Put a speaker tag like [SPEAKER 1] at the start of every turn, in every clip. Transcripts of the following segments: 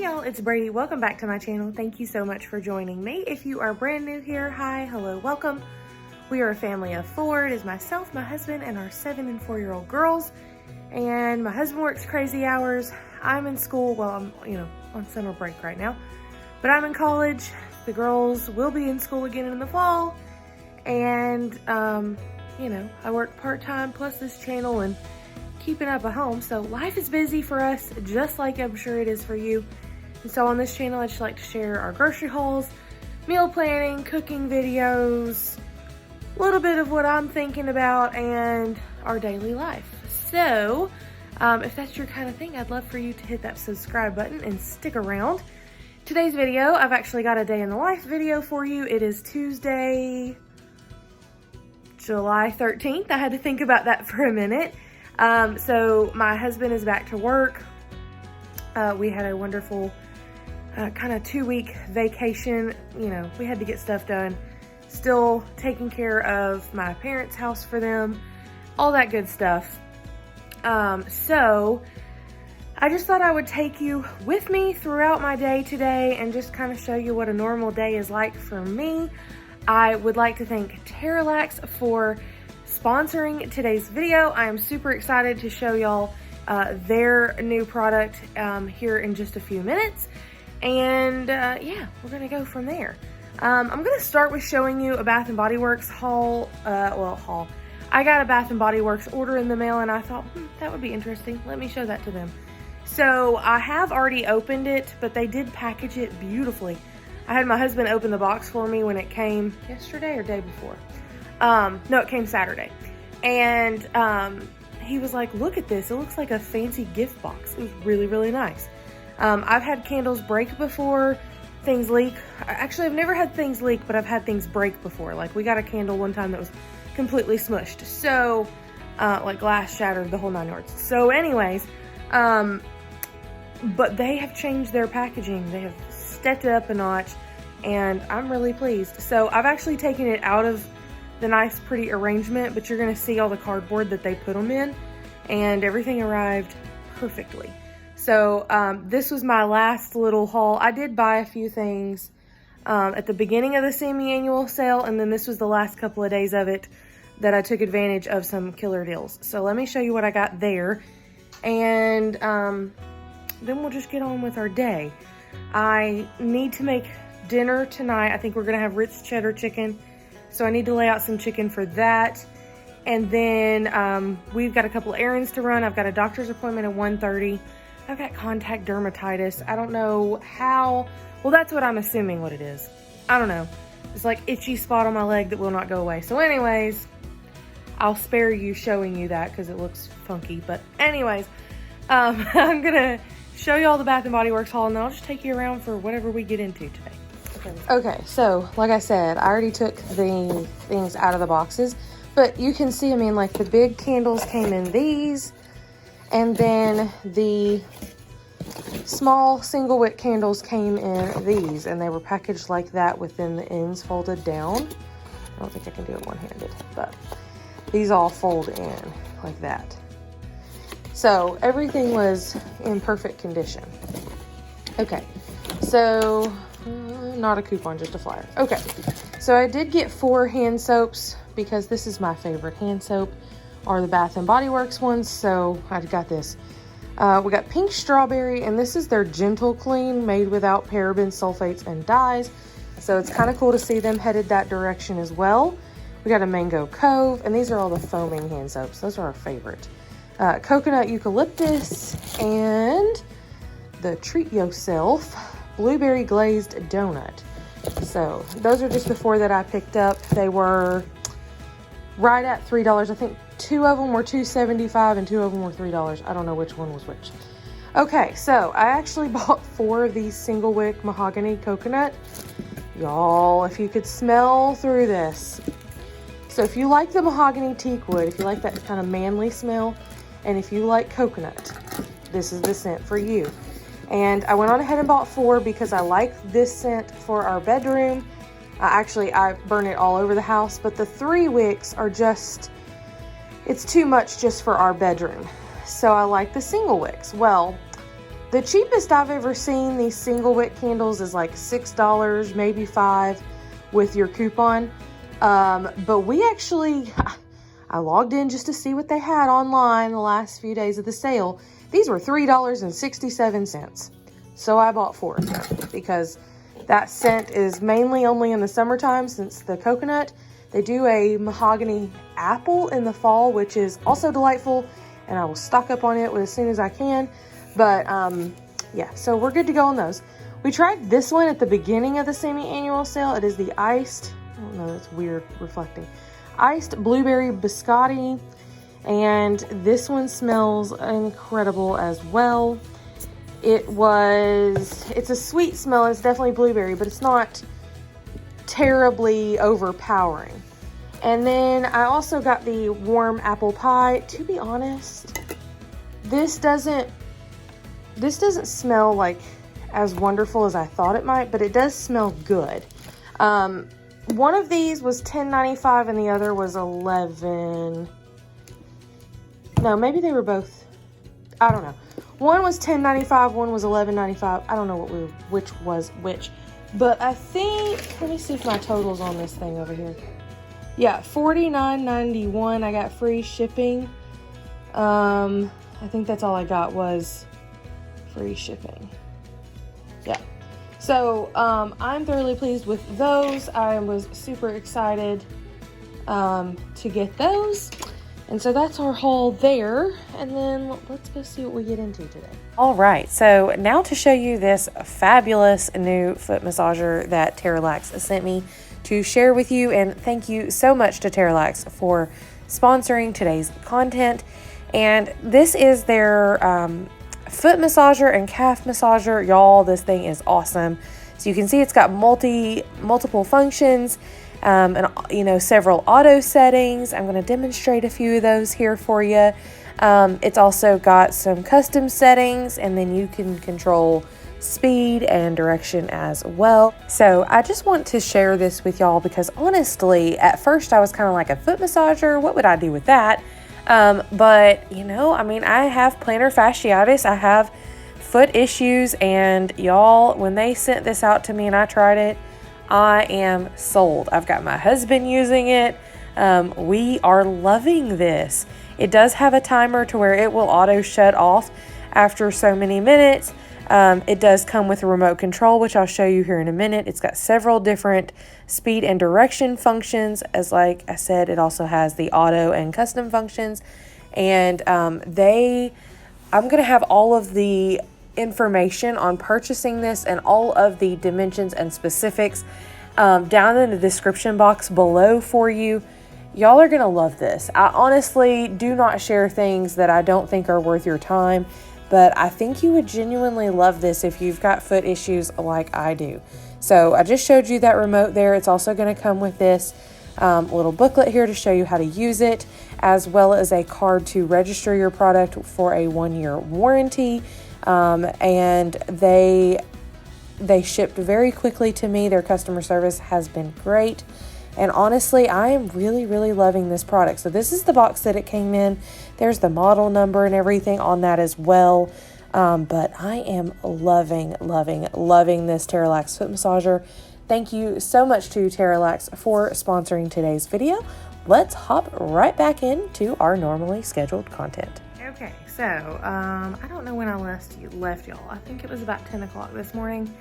[SPEAKER 1] y'all, it's Brady. Welcome back to my channel. Thank you so much for joining me. If you are brand new here, hi, hello, welcome. We are a family of four. It is myself, my husband, and our 7 and 4-year-old girls. And my husband works crazy hours. I'm in school. Well, I'm, on summer break right now. But I'm in college. The girls will be in school again in the fall. And, I work part-time plus this channel and keeping up at home. So life is busy for us, just like I'm sure it is for you. And so on this channel, I just like to share our grocery hauls, meal planning, cooking videos, a little bit of what I'm thinking about, and our daily life. So if that's your kind of thing, I'd love for you to hit that subscribe button and stick around. Today's video, I've actually got a day in the life video for you. It is Tuesday, July 13th. I had to think about that for a minute. So my husband is back to work. We had a wonderful kind of 2-week vacation. We had to get stuff done. Still taking care of my parents' house for them, all that good stuff. So I just thought I would take you with me throughout my day today and just kind of show you what a normal day is like for me. I would like to thank Terelax for sponsoring today's video. I am super excited to show y'all their new product here in just a few minutes. And yeah, we're gonna go from there. I'm gonna start with showing you a Bath & Body Works haul. I got a Bath & Body Works order in the mail and I thought, that would be interesting. Let me show that to them. So I have already opened it, but they did package it beautifully. I had my husband open the box for me when it came yesterday or day before. No, it came Saturday. And he was like, look at this. It looks like a fancy gift box. It was really, really nice. I've had candles break before, things leak. Actually, I've never had things leak, but I've had things break before. Like we got a candle one time that was completely smushed. So, like glass shattered, the whole 9 yards. So anyways, but they have changed their packaging. They have stepped it up a notch and I'm really pleased. So I've actually taken it out of the nice pretty arrangement, but you're gonna see all the cardboard that they put them in, and everything arrived perfectly. So this was my last little haul. I did buy a few things at the beginning of the semi-annual sale, and then this was the last couple of days of it that I took advantage of some killer deals. So let me show you what I got there, and then we'll just get on with our day. I need to make dinner tonight. I think we're gonna have Ritz cheddar chicken. So I need to lay out some chicken for that. And then we've got a couple errands to run. I've got a doctor's appointment at 1:30. I've got contact dermatitis. I don't know how, well, that's what I'm assuming what it is. I don't know. It's like itchy spot on my leg that will not go away. So anyways, I'll spare you showing you that because it looks funky. But anyways, I'm gonna show you all the Bath & Body Works haul, and then I'll just take you around for whatever we get into today. Okay, so like I said, I already took the things out of the boxes, but you can see, like the big candles came in these, and then the small single wick candles came in these, and they were packaged like that within the ends folded down. I don't think I can do it one-handed, but these all fold in like that. So everything was in perfect condition. Okay, so not a coupon, just a flyer. Okay, so I did get 4 hand soaps because this is my favorite hand soap, are the Bath & Body Works ones. So I got this. We got pink strawberry, and this is their gentle clean, made without parabens, sulfates, and dyes. So it's kind of cool to see them headed that direction as well. We got a mango cove, and these are all the foaming hand soaps. Those are our favorite. Coconut eucalyptus, and the treat yourself blueberry glazed donut. So those are just the 4 that I picked up. They were right at $3. I think 2 of them were $2.75 and 2 of them were $3. I don't know which one was which. Okay, so I actually bought 4 of these single wick mahogany coconut. Y'all, if you could smell through this. So if you like the mahogany teak wood, if you like that kind of manly smell, and if you like coconut, this is the scent for you. And I went on ahead and bought 4 because I like this scent for our bedroom. Actually, I burn it all over the house, but the 3 wicks are just, it's too much just for our bedroom. So I like the single wicks. Well, The cheapest I've ever seen these single wick candles is like $6, maybe $5 with your coupon. But we actually, I logged in just to see what they had online the last few days of the sale. These were $3.67. So I bought 4 of them because that scent is mainly only in the summertime since the coconut. They do a mahogany apple in the fall, which is also delightful, and I will stock up on it as soon as I can. But yeah, so we're good to go on those. We tried this one at the beginning of the semi-annual sale. It is the iced, I don't know, that's weird reflecting, iced blueberry biscotti, and this one smells incredible as well. It's a sweet smell. It's definitely blueberry, but it's not terribly overpowering. And then I also got the warm apple pie. To be honest, this doesn't smell like as wonderful as I thought it might, but it does smell good. One of these was $10.95 and the other was $11. No, maybe they were both, I don't know. One was $10.95, one was $11.95. I don't know which was which. But I think, let me see if my total's on this thing over here. Yeah, $49.91. I got free shipping. I think that's all I got was free shipping. Yeah. So, I'm thoroughly pleased with those. I was super excited to get those. And so that's our haul there. And then let's go see what we get into today. All right, so now to show you this fabulous new foot massager that Teralax sent me to share with you. And thank you so much to Teralax for sponsoring today's content. And this is their foot massager and calf massager. Y'all, this thing is awesome. So you can see it's got multiple functions. And several auto settings. I'm going to demonstrate a few of those here for you. It's also got some custom settings, and then you can control speed and direction as well. So I just want to share this with y'all because honestly, at first I was kind of like, a foot massager, what would I do with that? But I have plantar fasciitis, I have foot issues, and y'all, when they sent this out to me and I tried it, I am sold. I've got my husband using it. We are loving this. It does have a timer to where it will auto shut off after so many minutes. It does come with a remote control, which I'll show you here in a minute. It's got several different speed and direction functions. As like I said, it also has the auto and custom functions. And I'm going to have all of the information on purchasing this and all of the dimensions and specifics down in the description box below for you. Y'all are gonna love this. I honestly do not share things that I don't think are worth your time, but I think you would genuinely love this if you've got foot issues like I do. So I just showed you that remote there. It's also going to come with this little booklet here to show you how to use it, as well as a card to register your product for a 1-year warranty. And they shipped very quickly to me. Their customer service has been great. And honestly, I am really, really loving this product. So this is the box that it came in. There's the model number and everything on that as well. But I am loving this Terelax foot massager. Thank you so much to Terelax for sponsoring today's video. Let's hop right back into our normally scheduled content. Okay, so I don't know when I left y'all. I think it was about 10 o'clock this morning.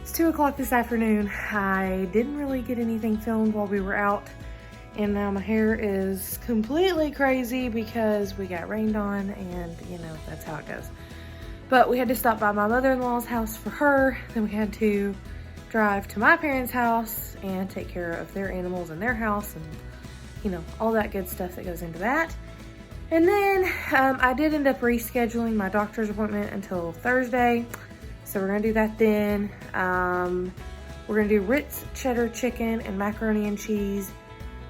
[SPEAKER 1] It's 2 o'clock this afternoon. I didn't really get anything filmed while we were out, and now my hair is completely crazy because we got rained on, and that's how it goes. But we had to stop by my mother-in-law's house for her. Then we had to drive to my parents' house and take care of their animals in their house, and all that good stuff that goes into that. And then I did end up rescheduling my doctor's appointment until Thursday. So we're gonna do that then. We're gonna do Ritz cheddar chicken and macaroni and cheese,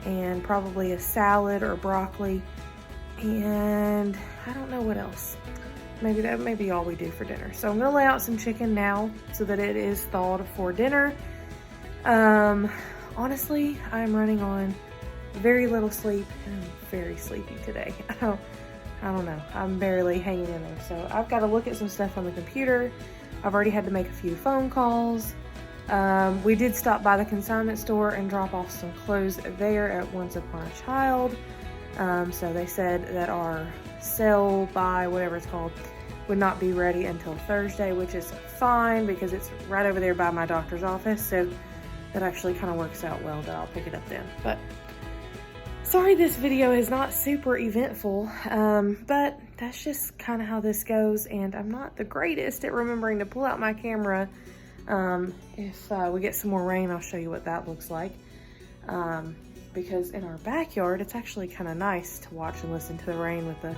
[SPEAKER 1] and probably a salad or broccoli. And I don't know what else. Maybe that may be all we do for dinner. So I'm gonna lay out some chicken now so that it is thawed for dinner. Honestly, I'm running on very little sleep, and I'm very sleepy today. I don't know. I'm barely hanging in there. So I've got to look at some stuff on the computer. I've already had to make a few phone calls. We did stop by the consignment store and drop off some clothes there at Once Upon a Child. So they said that our sell by, whatever it's called, would not be ready until Thursday, which is fine because it's right over there by my doctor's office. So that actually kind of works out well that I'll pick it up then. But sorry this video is not super eventful, but that's just kind of how this goes, and I'm not the greatest at remembering to pull out my camera. If we get some more rain, I'll show you what that looks like, because in our backyard, it's actually kind of nice to watch and listen to the rain with the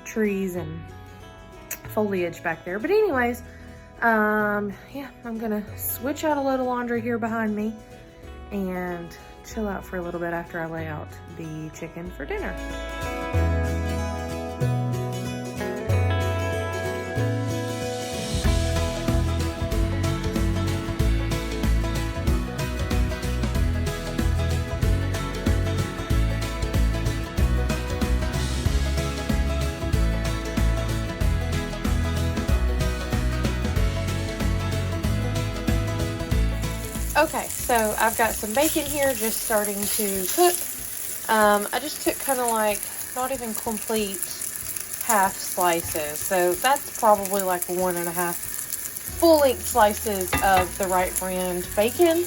[SPEAKER 1] trees and foliage back there. But anyways, yeah, I'm gonna switch out a load of laundry here behind me and chill out for a little bit after I lay out the chicken for dinner. Okay, so I've got some bacon here just starting to cook. I just took kind of like not even complete half slices. So that's probably like 1.5 full-length slices of the right brand bacon.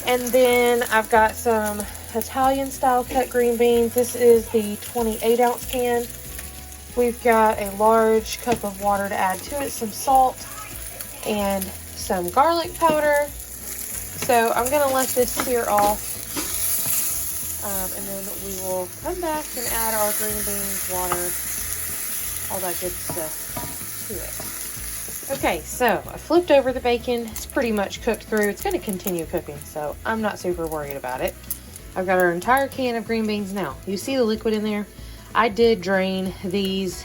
[SPEAKER 1] And then I've got some Italian style cut green beans. This is the 28-ounce can. We've got a large cup of water to add to it, some salt, and some garlic powder. So I'm going to let this sear off, and then we will come back and add our green beans, water, all that good stuff to it. Okay, so I flipped over the bacon. It's pretty much cooked through. It's going to continue cooking, so I'm not super worried about it. I've got our entire can of green beans now. You see the liquid in there? I did drain these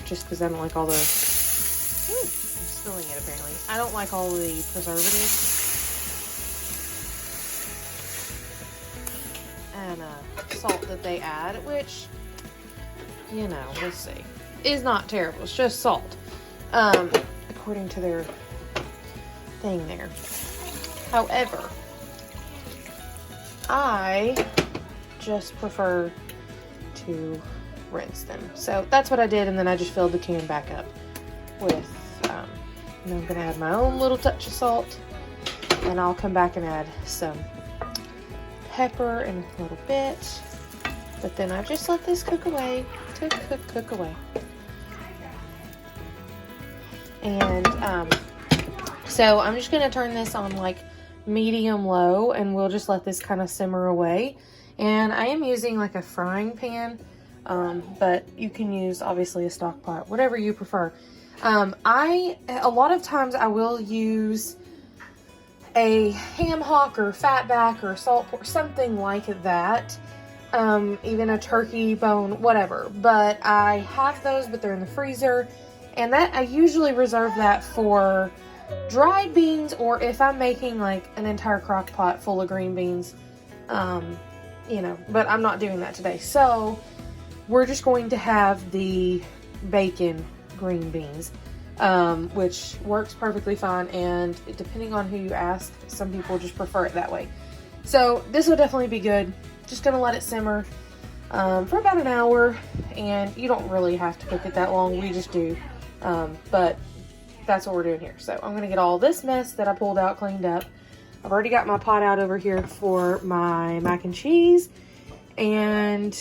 [SPEAKER 1] just because I don't like all the... Ooh, I'm spilling it apparently. I don't like all the preservatives and salt that they add, which, you know, we'll see, is not terrible. It's just salt, according to their thing there. However, I just prefer to rinse them. So that's what I did, and then I just filled the can back up with, and I'm gonna add my own little touch of salt, and I'll come back and add some pepper in a little bit, but then I just let this cook away, cook away. And so I'm just gonna turn this on like medium low, and we'll just let this kind of simmer away. And I am using like a frying pan, but you can use obviously a stock pot, whatever you prefer. A lot of times I will use a ham hock or fatback or salt pork, something like that, even a turkey bone, whatever. But I have those, but they're in the freezer, and that I usually reserve that for dried beans, or if I'm making like an entire crock pot full of green beans, you know, but I'm not doing that today. So we're just going to have the bacon green beans, which works perfectly fine, and depending on who you ask, some people just prefer it that way. So this will definitely be good. Just gonna let it simmer for about an hour, and you don't really have to cook it that long, we just do, but that's what we're doing here. So I'm gonna get all this mess that I pulled out cleaned up. I've already got my pot out over here for my mac and cheese, and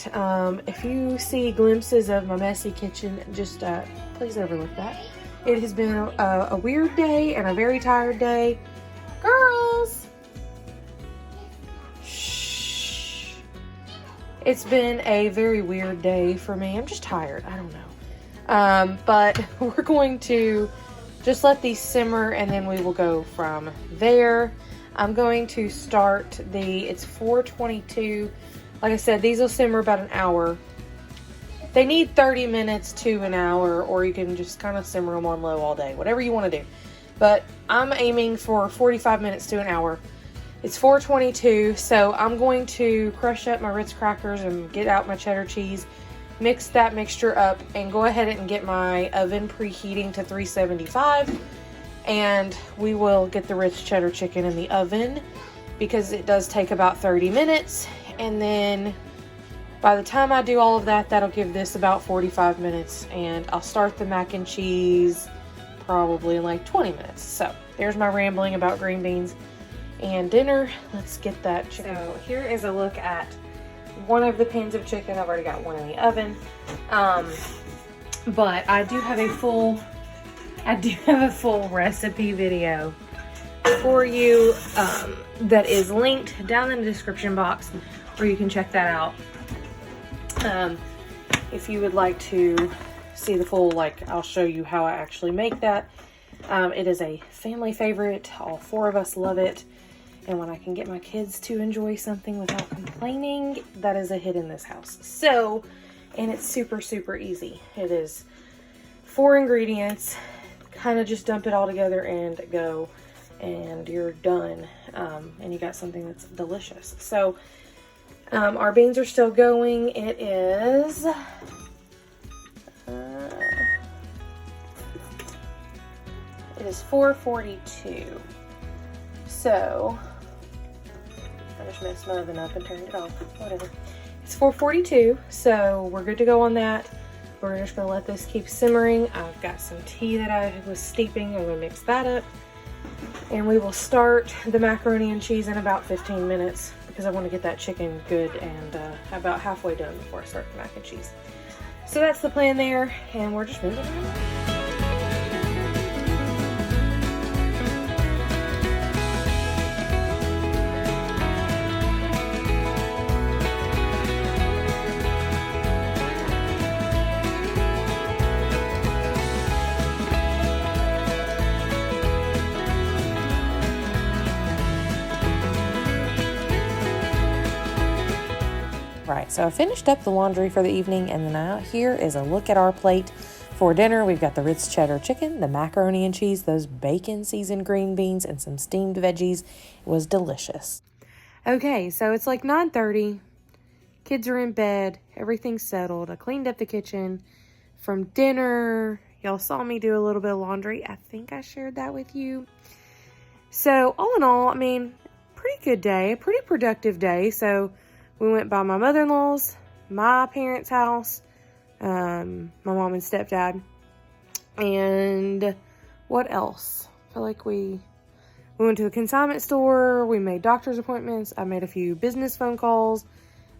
[SPEAKER 1] if you see glimpses of my messy kitchen, just please overlook that. It has been a weird day and a very tired day. Girls! Shh. It's been a very weird day for me. I'm just tired. I don't know. But we're going to just let these simmer, and then we will go from there. I'm going to start it's 4:22. Like I said, these will simmer about an hour. They need 30 minutes to an hour, or you can just kind of simmer them on low all day, whatever you want to do. But I'm aiming for 45 minutes to an hour It's 4:22, so I'm going to crush up my Ritz crackers and get out my cheddar cheese, mix that mixture up, and go ahead and get my oven preheating to 375, and we will get the Ritz cheddar chicken in the oven because it does take about 30 minutes, and then by the time I do all of that, that'll give this about 45 minutes, and I'll start the mac and cheese probably in like 20 minutes. So there's my rambling about green beans and dinner. Let's get that chicken. So here is a look at one of the pans of chicken. I've already got one in the oven, but I do have a full recipe video for you that is linked down in the description box, where you can check that out. If you would like to see the full, like, I'll show you how I actually make that. It is a family favorite. All 4 of us love it. And when I can get my kids to enjoy something without complaining, that is a hit in this house. So, and it's super, super easy. It is 4 ingredients. Kind of just dump it all together and go, and you're done. And you got something that's delicious. So, our beans are still going. It is it is 4:42. So I just messed my oven up and turned it off. Whatever. It's 4:42, so we're good to go on that. We're just gonna let this keep simmering. I've got some tea that I was steeping. I'm gonna mix that up, and we will start the macaroni and cheese in about 15 minutes. Because I want to get that chicken good and about halfway done before I start the mac and cheese. So that's the plan there, and we're just moving on. Right, so I finished up the laundry for the evening, and now here is a look at our plate for dinner. We've got the Ritz cheddar chicken, the macaroni and cheese, those bacon seasoned green beans, and some steamed veggies. It was delicious. Okay, so it's like 9:30. Kids are in bed. Everything's settled. I cleaned up the kitchen from dinner. Y'all saw me do a little bit of laundry. I think I shared that with you. So all in all, I mean, pretty good day, a pretty productive day. So we went by my mother-in-law's, my parents' house, my mom and stepdad, and what else? I feel like we went to the consignment store, we made doctor's appointments, I made a few business phone calls.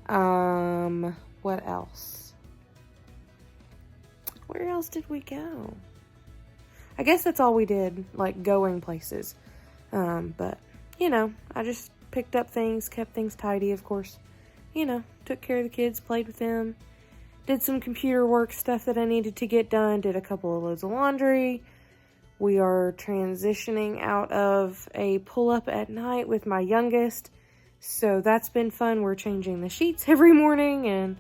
[SPEAKER 1] What else? Where else did we go? I guess that's all we did, like going places. But, you know, I just picked up things, kept things tidy, of course. You know, took care of the kids, played with them, did some computer work stuff that I needed to get done, did a couple of loads of laundry. We are transitioning out of a pull-up at night with my youngest, so that's been fun. We're changing the sheets every morning and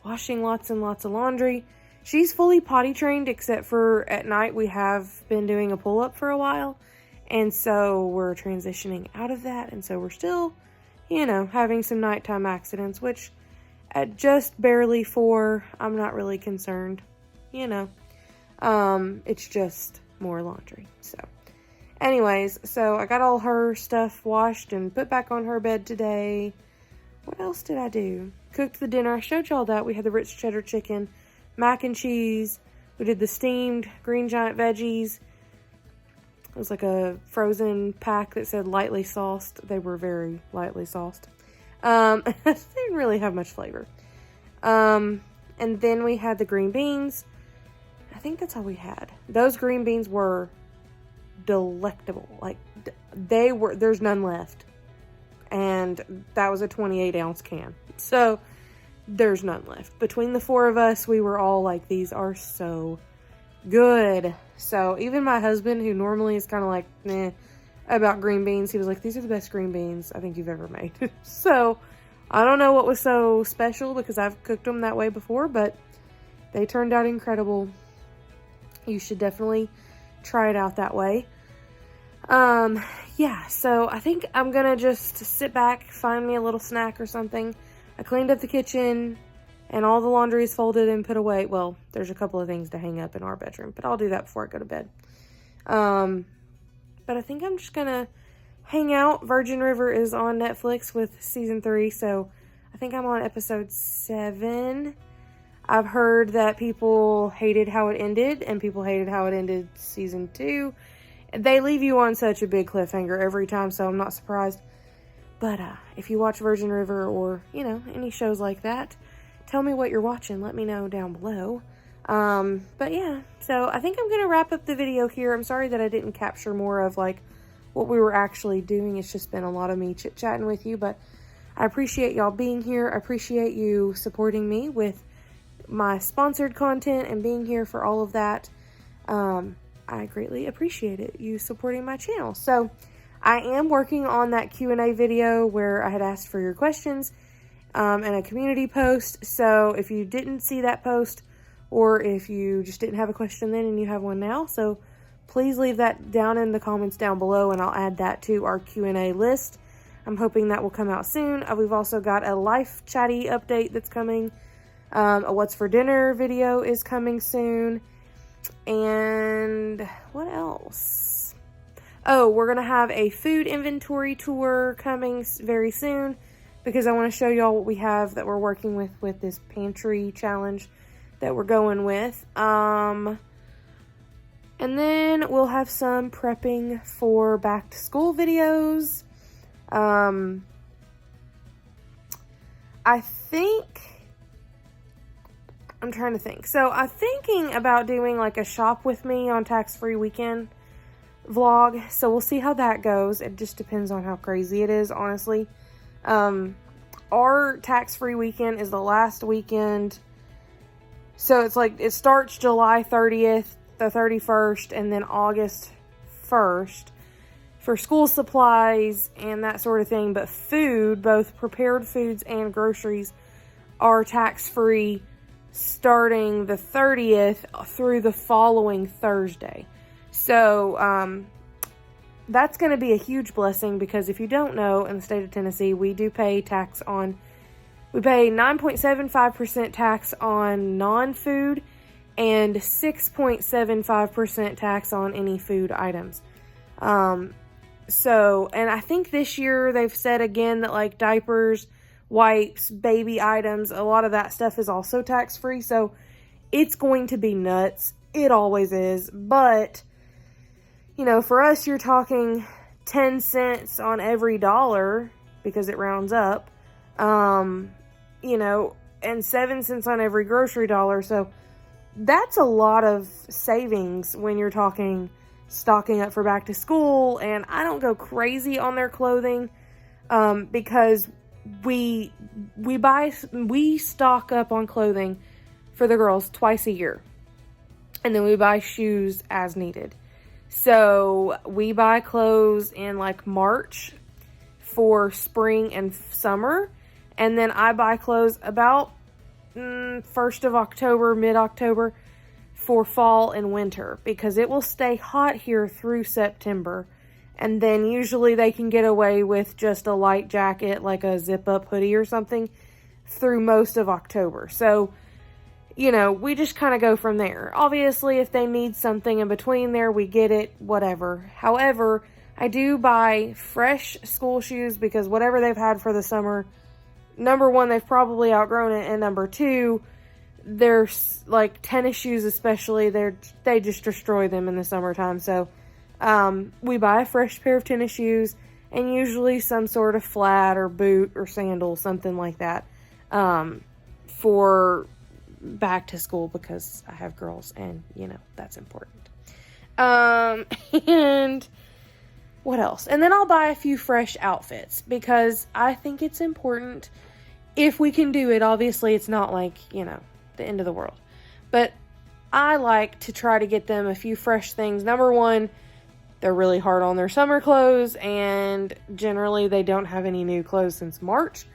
[SPEAKER 1] washing lots and lots of laundry. She's fully potty trained, except for at night we have been doing a pull-up for a while, and so we're transitioning out of that, and so we're still, you know, having some nighttime accidents, which at just barely 4, I'm not really concerned, you know. It's just more laundry. So anyways, so I got all her stuff washed and put back on her bed today. What else did I do? Cooked the dinner. I showed y'all that. We had the Ritz cheddar chicken, mac and cheese. We did the steamed green giant veggies. It was like a frozen pack that said lightly sauced. They were very lightly sauced. They didn't really have much flavor. And then we had the green beans. I think that's all we had. Those green beans were delectable. Like, there's none left. And that was a 28-ounce can. So, there's none left. Between the 4 of us, we were all like, these are so good. So even my husband, who normally is kind of like, meh, about green beans, he was like, these are the best green beans I think you've ever made. So I don't know what was so special, because I've cooked them that way before, but they turned out incredible. You should definitely try it out that way. Yeah, so I think I'm gonna just sit back, find me a little snack or something. I cleaned up the kitchen and all the laundry is folded and put away. Well, there's a couple of things to hang up in our bedroom, but I'll do that before I go to bed. But I think I'm just gonna hang out. Virgin River is on Netflix with season 3, so I think I'm on episode 7. I've heard that people hated how it ended, and people hated how it ended season 2. They leave you on such a big cliffhanger every time, so I'm not surprised. But if you watch Virgin River or, you know, any shows like that, tell me what you're watching. Let me know down below. But yeah, so I think I'm going to wrap up the video here. I'm sorry that I didn't capture more of, like, what we were actually doing. It's just been a lot of me chit-chatting with you, but I appreciate y'all being here. I appreciate you supporting me with my sponsored content and being here for all of that. I greatly appreciate it, you supporting my channel. So I am working on that Q&A video where I had asked for your questions and a community post. So if you didn't see that post, or if you just didn't have a question then and you have one now, so please leave that down in the comments down below and I'll add that to our Q&A list. I'm hoping that will come out soon. We've also got a life chatty update that's coming. A what's for dinner video is coming soon. And what else? Oh, we're going to have a food inventory tour coming very soon because I want to show y'all what we have that we're working with this pantry challenge that we're going with. And then we'll have some prepping for back to school videos. I'm trying to think. So I'm thinking about doing like a shop with me on tax-free weekend vlog. So we'll see how that goes. It just depends on how crazy it is, honestly. Our tax-free weekend is the last weekend. So it's like, it starts July 30th, the 31st, and then August 1st for school supplies and that sort of thing. But food, both prepared foods and groceries, are tax-free starting the 30th through the following Thursday. So that's going to be a huge blessing because if you don't know, in the state of Tennessee, we do pay tax on, we pay 9.75% tax on non-food and 6.75% tax on any food items. So, and I think this year they've said again that like diapers, wipes, baby items, a lot of that stuff is also tax-free. So it's going to be nuts. It always is. But, you know, for us, you're talking 10 cents on every dollar because it rounds up, you know, and 7 cents on every grocery dollar. So that's a lot of savings when you're talking stocking up for back to school. And I don't go crazy on their clothing, because we stock up on clothing for the girls twice a year. And then we buy shoes as needed. So we buy clothes in like March for spring and summer. And then I buy clothes about 1st of October, mid-October for fall and winter. Because it will stay hot here through September. And then usually they can get away with just a light jacket, like a zip-up hoodie or something, through most of October. So, you know, we just kind of go from there. Obviously, if they need something in between there, we get it, whatever. However, I do buy fresh school shoes because whatever they've had for the summer, number one, they've probably outgrown it, and number two, they're like tennis shoes especially, they just destroy them in the summertime. So we buy a fresh pair of tennis shoes and usually some sort of flat or boot or sandal, something like that, for back to school because I have girls and, you know, that's important. And what else? And then I'll buy a few fresh outfits because I think it's important if we can do it. Obviously, it's not like, you know, the end of the world, but I like to try to get them a few fresh things. Number one, they're really hard on their summer clothes, and generally they don't have any new clothes since March.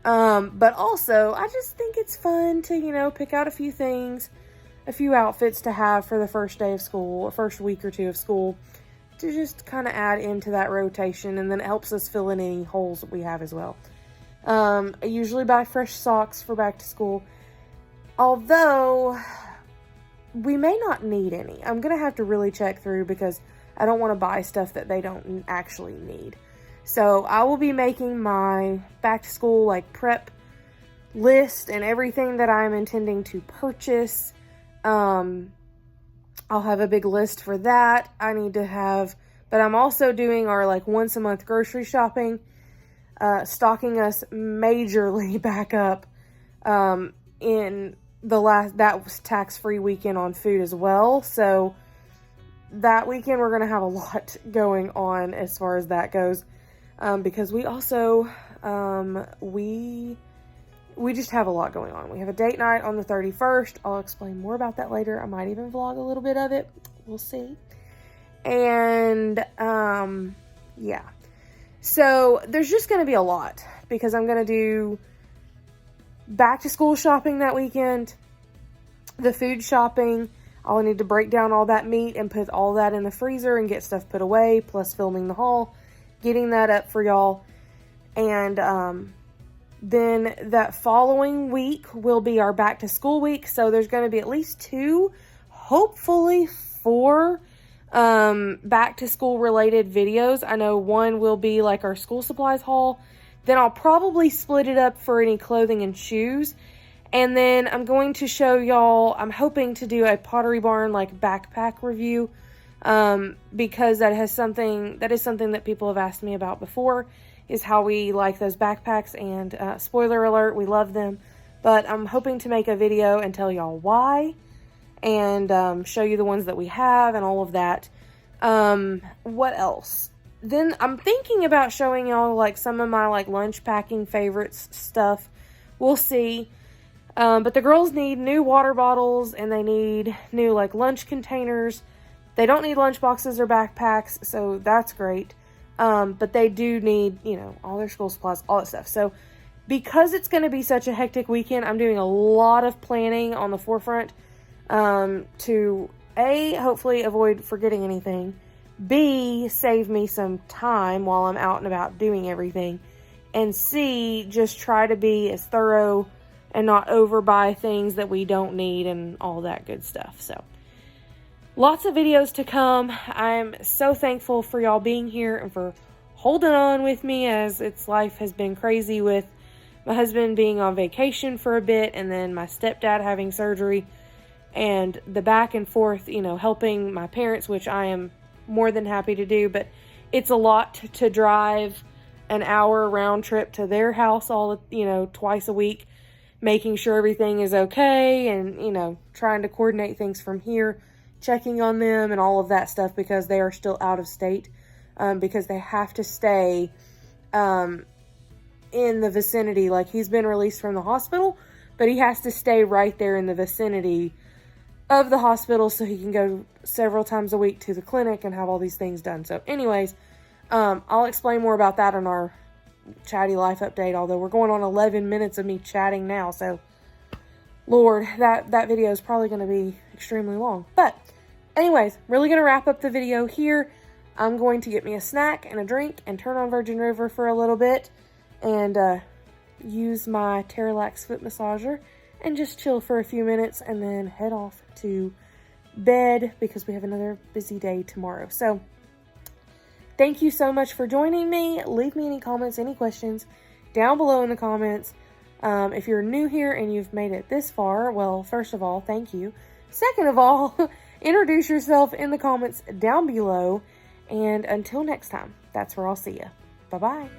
[SPEAKER 1] But also, I just think it's fun to, you know, pick out a few things, a few outfits to have for the first day of school, or first week or two of school, to just kind of add into that rotation, and then it helps us fill in any holes that we have as well. I usually buy fresh socks for back to school, although we may not need any. I'm going to have to really check through because I don't want to buy stuff that they don't actually need. So I will be making my back to school like prep list and everything that I'm intending to purchase. I'll have a big list for that. I need to have, but I'm also doing our like once a month grocery shopping, stocking us majorly back up in that was tax-free weekend on food as well. So that weekend we're going to have a lot going on as far as that goes, because we also we just have a lot going on. We have a date night on the 31st. I'll explain more about that later. I might even vlog a little bit of it. We'll see. And yeah, so there's just going to be a lot because I'm going to do back to school shopping that weekend, the food shopping. I'll need to break down all that meat and put all that in the freezer and get stuff put away, plus filming the haul, getting that up for y'all. And then that following week will be our back to school week. So there's going to be at least 2, hopefully 4 back to school related videos. I know one will be like our school supplies haul. Then I'll probably split it up for any clothing and shoes. And then I'm going to show y'all, I'm hoping to do a Pottery Barn like backpack review, because that is something that people have asked me about before, is how we like those backpacks. And spoiler alert, we love them. But I'm hoping to make a video and tell y'all why, and show you the ones that we have and all of that. What else? Then I'm thinking about showing y'all like some of my like lunch packing favorites stuff. We'll see. But the girls need new water bottles and they need new like lunch containers. They don't need lunch boxes or backpacks, so that's great. But they do need, you know, all their school supplies, all that stuff. So because it's going to be such a hectic weekend, I'm doing a lot of planning on the forefront, to A, hopefully avoid forgetting anything, B, save me some time while I'm out and about doing everything, and C, just try to be as thorough and not overbuy things that we don't need and all that good stuff. So lots of videos to come. I'm so thankful for y'all being here and for holding on with me as life has been crazy with my husband being on vacation for a bit and then my stepdad having surgery and the back and forth, you know, helping my parents, which I am more than happy to do, but it's a lot to drive an hour round trip to their house twice a week, making sure everything is okay and, you know, trying to coordinate things from here, checking on them and all of that stuff because they are still out of state, because they have to stay in the vicinity. Like, he's been released from the hospital, but he has to stay right there in the vicinity of the hospital so he can go several times a week to the clinic and have all these things done. So anyways, I'll explain more about that on our chatty life update, although we're going on 11 minutes of me chatting now, so Lord, that video is probably going to be extremely long. But anyways, really going to wrap up the video here. I'm going to get me a snack and a drink and turn on Virgin River for a little bit and use my Terelax foot massager and just chill for a few minutes and then head off to bed because we have another busy day tomorrow. So thank you so much for joining me. Leave me any comments, any questions down below in the comments. If you're new here and you've made it this far, well, first of all, thank you. Second of all, introduce yourself in the comments down below. And until next time, that's where I'll see you. Bye-bye.